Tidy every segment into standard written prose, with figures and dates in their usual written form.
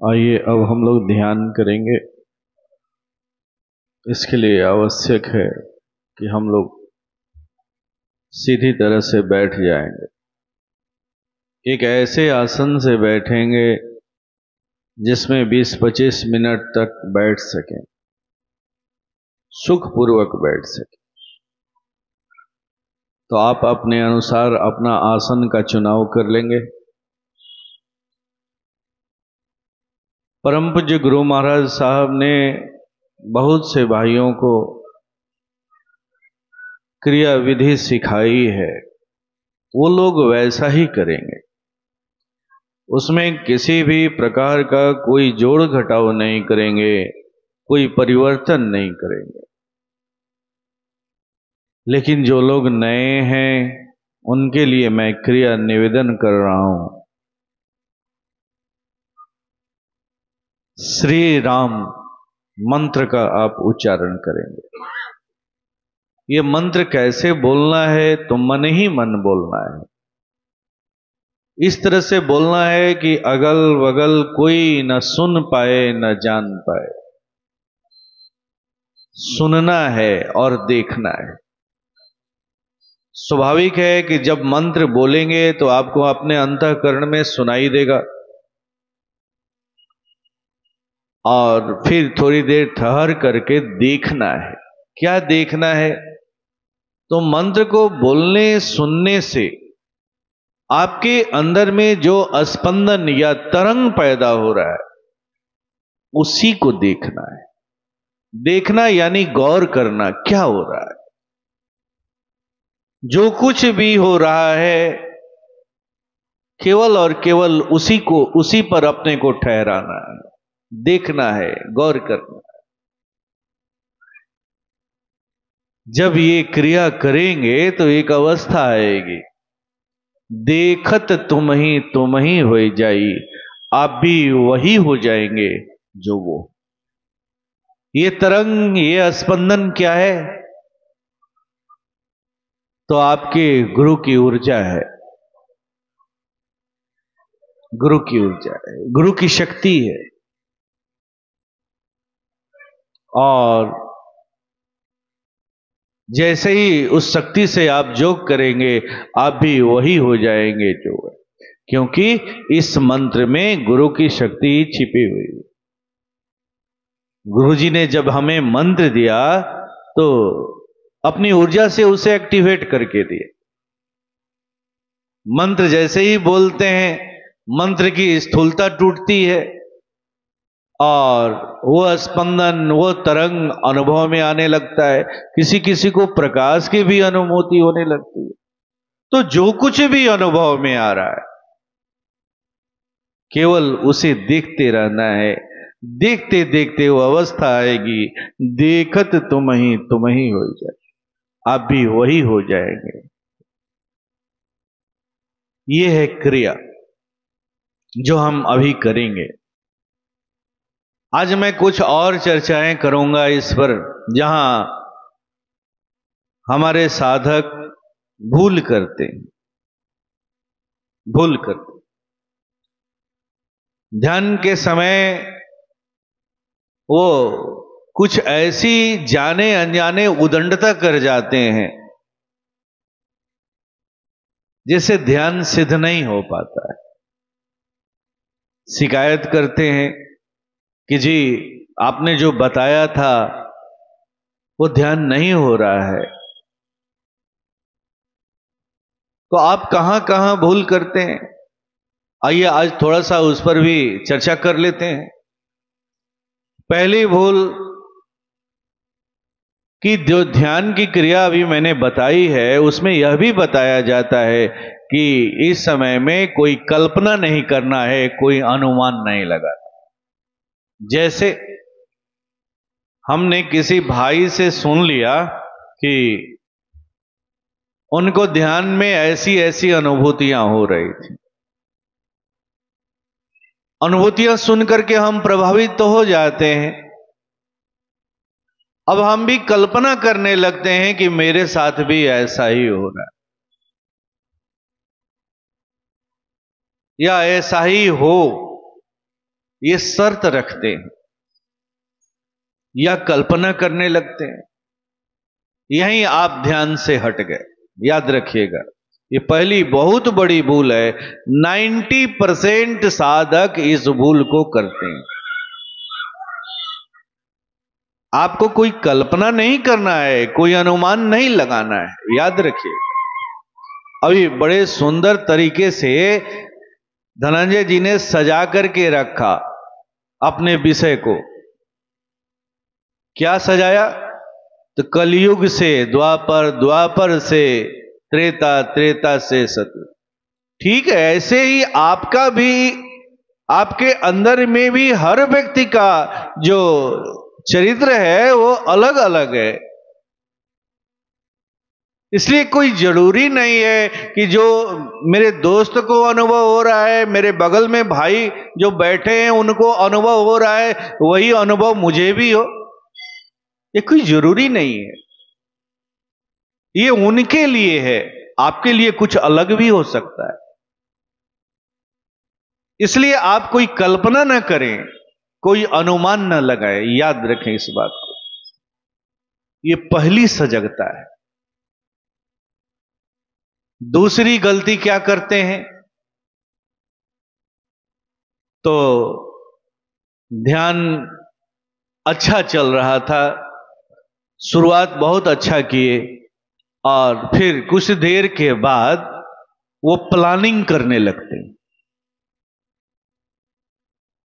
आइए अब हम लोग ध्यान करेंगे। इसके लिए आवश्यक है कि हम लोग सीधी तरह से बैठ जाएंगे। एक ऐसे आसन से बैठेंगे जिसमें 20-25 मिनट तक बैठ सकें, सुखपूर्वक बैठ सकें। तो आप अपने अनुसार अपना आसन का चुनाव कर लेंगे। परम पूज्य गुरु महाराज साहब ने बहुत से भाइयों को क्रिया विधि सिखाई है, वो लोग वैसा ही करेंगे। उसमें किसी भी प्रकार का कोई जोड़ घटाव नहीं करेंगे, कोई परिवर्तन नहीं करेंगे। लेकिन जो लोग नए हैं उनके लिए मैं क्रिया निवेदन कर रहा हूं। श्री राम मंत्र का आप उच्चारण करेंगे। ये मंत्र कैसे बोलना है? तो मन ही मन बोलना है। इस तरह से बोलना है कि अगल बगल कोई न सुन पाए न जान पाए। सुनना है और देखना है। स्वाभाविक है कि जब मंत्र बोलेंगे तो आपको अपने अंतःकरण में सुनाई देगा, और फिर थोड़ी देर ठहर करके देखना है। क्या देखना है? तो मंत्र को बोलने सुनने से आपके अंदर में जो स्पंदन या तरंग पैदा हो रहा है उसी को देखना है। देखना यानी गौर करना, क्या हो रहा है। जो कुछ भी हो रहा है केवल और केवल उसी पर अपने को ठहराना है, देखना है, गौर करना है। जब ये क्रिया करेंगे तो एक अवस्था आएगी, देखत तुम ही हो जाई, आप भी वही हो जाएंगे जो वो। ये तरंग, ये स्पंदन क्या है? तो आपके गुरु की ऊर्जा है, गुरु की ऊर्जा है, गुरु की शक्ति है। और जैसे ही उस शक्ति से आप योग करेंगे आप भी वही हो जाएंगे जो है, क्योंकि इस मंत्र में गुरु की शक्ति छिपी हुई है। गुरु जी ने जब हमें मंत्र दिया तो अपनी ऊर्जा से उसे एक्टिवेट करके दिए। मंत्र जैसे ही बोलते हैं मंत्र की स्थूलता टूटती है और वो स्पंदन, वो तरंग अनुभव में आने लगता है। किसी किसी को प्रकाश की भी अनुभूति होने लगती है। तो जो कुछ भी अनुभव में आ रहा है केवल उसे देखते रहना है। देखते देखते वो अवस्था आएगी, देखत तुम ही हो जाए, आप भी वही हो जाएंगे। ये है क्रिया जो हम अभी करेंगे। आज मैं कुछ और चर्चाएं करूंगा इस पर, जहां हमारे साधक भूल करते हैं। ध्यान के समय वो कुछ ऐसी जाने अनजाने उदंडता कर जाते हैं जिससे ध्यान सिद्ध नहीं हो पाता है। शिकायत करते हैं कि जी आपने जो बताया था वो ध्यान नहीं हो रहा है। तो आप कहां कहां भूल करते हैं, आइए आज थोड़ा सा उस पर भी चर्चा कर लेते हैं। पहली भूल कि जो ध्यान की क्रिया अभी मैंने बताई है उसमें यह भी बताया जाता है कि इस समय में कोई कल्पना नहीं करना है, कोई अनुमान नहीं लगाना। जैसे हमने किसी भाई से सुन लिया कि उनको ध्यान में ऐसी ऐसी अनुभूतियां हो रही थी। अनुभूतियां सुन करके हम प्रभावित तो हो जाते हैं। अब हम भी कल्पना करने लगते हैं कि मेरे साथ भी ऐसा ही हो रहा है। या ऐसा ही हो, ये शर्त रखते हैं या कल्पना करने लगते हैं, यहीं आप ध्यान से हट गए। याद रखिएगा, ये पहली बहुत बड़ी भूल है। 90% साधक इस भूल को करते हैं। आपको कोई कल्पना नहीं करना है, कोई अनुमान नहीं लगाना है। याद रखिए, अभी बड़े सुंदर तरीके से धनंजय जी ने सजा करके रखा अपने विषय को। क्या सजाया? तो कलयुग से द्वापर, द्वापर से त्रेता, त्रेता से सतयुग। ठीक है, ऐसे ही आपका भी, आपके अंदर में भी हर व्यक्ति का जो चरित्र है वो अलग अलग है। इसलिए कोई जरूरी नहीं है कि जो मेरे दोस्त को अनुभव हो रहा है, मेरे बगल में भाई जो बैठे हैं उनको अनुभव हो रहा है, वही अनुभव मुझे भी हो। ये कोई जरूरी नहीं है। ये उनके लिए है, आपके लिए कुछ अलग भी हो सकता है। इसलिए आप कोई कल्पना न करें, कोई अनुमान न लगाएं। याद रखें इस बात को। ये पहली सजगता है। दूसरी गलती क्या करते हैं? तो ध्यान अच्छा चल रहा था, शुरुआत बहुत अच्छा किए, और फिर कुछ देर के बाद वो प्लानिंग करने लगते हैं।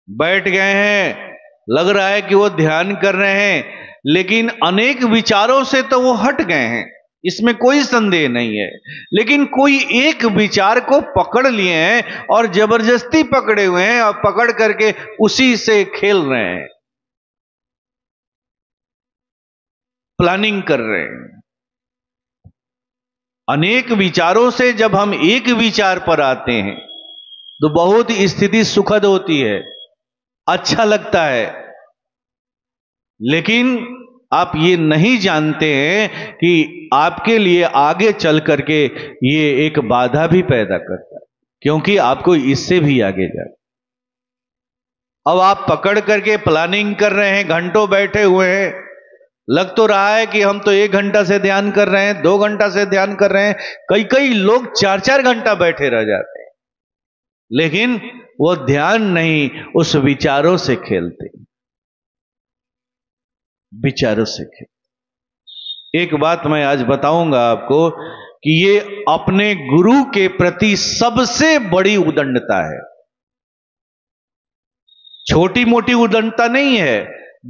बैठ गए हैं, लग रहा है कि वो ध्यान कर रहे हैं, लेकिन अनेक विचारों से तो वो हट गए हैं, इसमें कोई संदेह नहीं है। लेकिन कोई एक विचार को पकड़ लिए हैं और जबरदस्ती पकड़े हुए हैं, और पकड़ करके उसी से खेल रहे हैं, प्लानिंग कर रहे हैं। अनेक विचारों से जब हम एक विचार पर आते हैं तो बहुत स्थिति सुखद होती है, अच्छा लगता है। लेकिन आप ये नहीं जानते हैं कि आपके लिए आगे चल करके ये एक बाधा भी पैदा करता है, क्योंकि आपको इससे भी आगे जाए। अब आप पकड़ करके प्लानिंग कर रहे हैं, घंटों बैठे हुए हैं, लग तो रहा है कि हम तो 1 घंटा से ध्यान कर रहे हैं, 2 घंटा से ध्यान कर रहे हैं, कई कई लोग 4-4 घंटा बैठे रह जाते हैं, लेकिन वो ध्यान नहीं, उस विचारों से खेलते, विचारों से खेलते। एक बात मैं आज बताऊंगा आपको कि ये अपने गुरु के प्रति सबसे बड़ी उदंडता है। छोटी मोटी उदंडता नहीं है,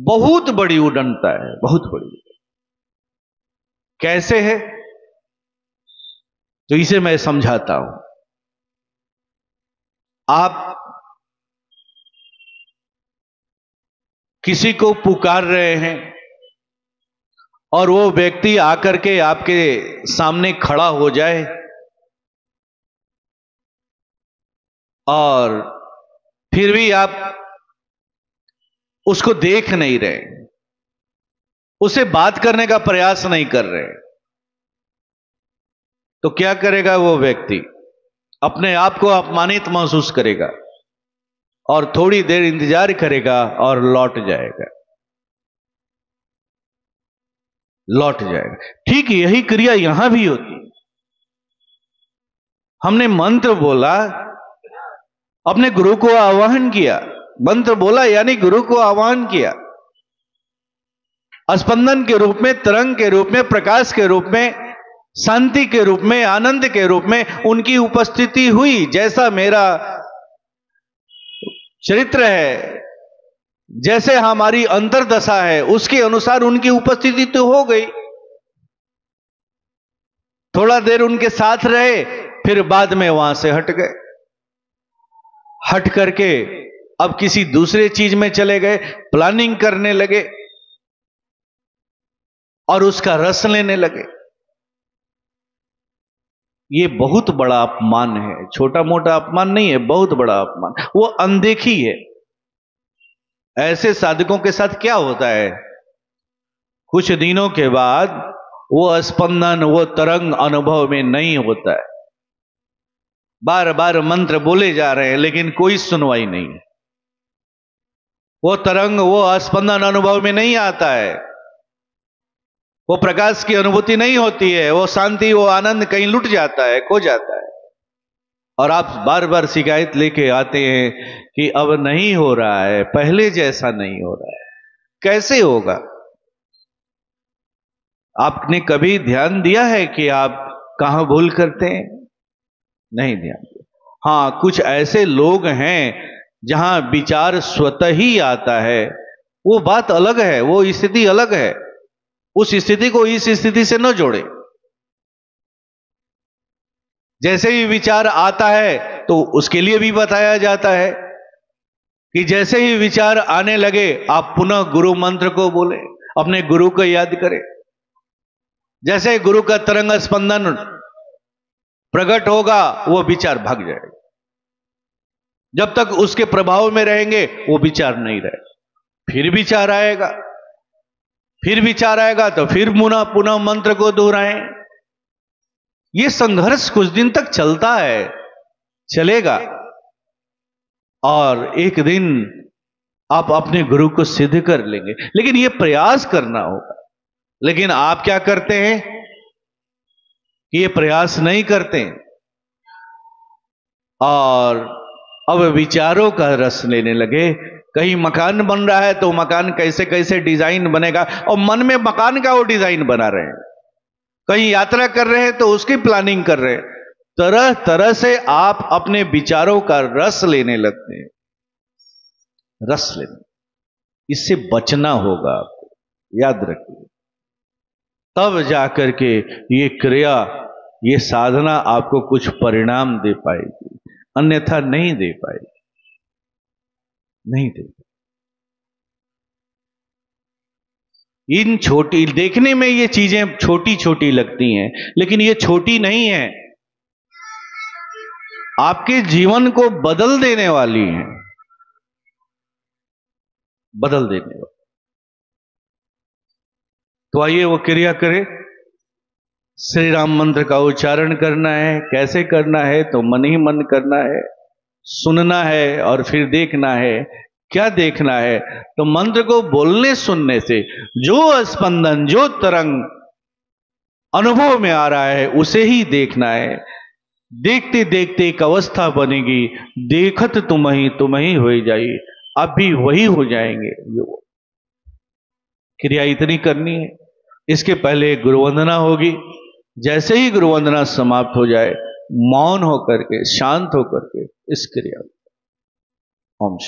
बहुत बड़ी उदंडता है, बहुत बड़ी। कैसे है? तो इसे मैं समझाता हूं। आप किसी को पुकार रहे हैं और वो व्यक्ति आकर के आपके सामने खड़ा हो जाए और फिर भी आप उसको देख नहीं रहे, उसे बात करने का प्रयास नहीं कर रहे, तो क्या करेगा वो व्यक्ति? अपने आप को अपमानित महसूस करेगा और थोड़ी देर इंतजार करेगा और लौट जाएगा, लौट जाएगा। ठीक यही क्रिया यहां भी होती है। हमने मंत्र बोला, अपने गुरु को आवाहन किया, मंत्र बोला यानी गुरु को आवाहन किया, स्पंदन के रूप में, तरंग के रूप में, प्रकाश के रूप में, शांति के रूप में, आनंद के रूप में उनकी उपस्थिति हुई। जैसा मेरा चरित्र है, जैसे हमारी अंतर्दशा है, उसके अनुसार उनकी उपस्थिति तो हो गई। थोड़ा देर उनके साथ रहे, फिर बाद में वहां से हट गए, हट करके अब किसी दूसरे चीज में चले गए, प्लानिंग करने लगे और उसका रस लेने लगे। ये बहुत बड़ा अपमान है, छोटा मोटा अपमान नहीं है, बहुत बड़ा अपमान। वो अनदेखी है। ऐसे साधकों के साथ क्या होता है, कुछ दिनों के बाद वो स्पंदन, वो तरंग अनुभव में नहीं होता है। बार बार मंत्र बोले जा रहे हैं लेकिन कोई सुनवाई नहीं है। वो तरंग, वो स्पंदन अनुभव में नहीं आता है, वो प्रकाश की अनुभूति नहीं होती है, वो शांति, वो आनंद कहीं लुट जाता है, खो जाता है। और आप बार बार शिकायत लेके आते हैं कि अब नहीं हो रहा है, पहले जैसा नहीं हो रहा है। कैसे होगा? आपने कभी ध्यान दिया है कि आप कहां भूल करते हैं? नहीं ध्यान दिया। हाँ, कुछ ऐसे लोग हैं जहां विचार स्वतः ही आता है, वो बात अलग है, वो स्थिति अलग है। उस स्थिति को इस स्थिति से न जोड़े। जैसे ही विचार आता है तो उसके लिए भी बताया जाता है कि जैसे ही विचार आने लगे आप पुनः गुरु मंत्र को बोले, अपने गुरु को याद करें। जैसे गुरु का तरंग स्पंदन प्रकट होगा वो विचार भाग जाएगा। जब तक उसके प्रभाव में रहेंगे वो विचार नहीं रहे। फिर विचार आएगा, फिर विचार आएगा तो फिर पुनः पुनः मंत्र को दोहराएं। ये संघर्ष कुछ दिन तक चलता है, चलेगा, और एक दिन आप अपने गुरु को सिद्ध कर लेंगे। लेकिन ये प्रयास करना होगा। लेकिन आप क्या करते हैं कि ये प्रयास नहीं करते और अब विचारों का रस लेने लगे। कहीं मकान बन रहा है तो मकान कैसे कैसे डिजाइन बनेगा, और मन में मकान का वो डिजाइन बना रहे हैं। कहीं यात्रा कर रहे हैं तो उसकी प्लानिंग कर रहे हैं। तरह तरह से आप अपने विचारों का रस लेने लगते हैं। रस लेने, इससे बचना होगा आपको, याद रखिए। तब जाकर के ये क्रिया, ये साधना आपको कुछ परिणाम दे पाएगी, अन्यथा नहीं दे पाएगी, नहीं दे। इन छोटी, देखने में ये चीजें छोटी छोटी लगती हैं, लेकिन ये छोटी नहीं है, आपके जीवन को बदल देने वाली हैं, बदल देने वाली। तो आइए वो क्रिया करें। श्री राम मंत्र का उच्चारण करना है। कैसे करना है? तो मन ही मन करना है, सुनना है और फिर देखना है। क्या देखना है? तो मंत्र को बोलने सुनने से जो स्पंदन, जो तरंग अनुभव में आ रहा है उसे ही देखना है। देखते देखते एक अवस्था बनेगी, देखत तुम ही हो जाइए, आप भी वही हो जाएंगे। क्रिया इतनी करनी है। इसके पहले गुरुवंदना होगी। जैसे ही गुरुवंदना समाप्त हो जाए, मौन होकर के, शांत होकर के इस क्रिया। ओम शांति।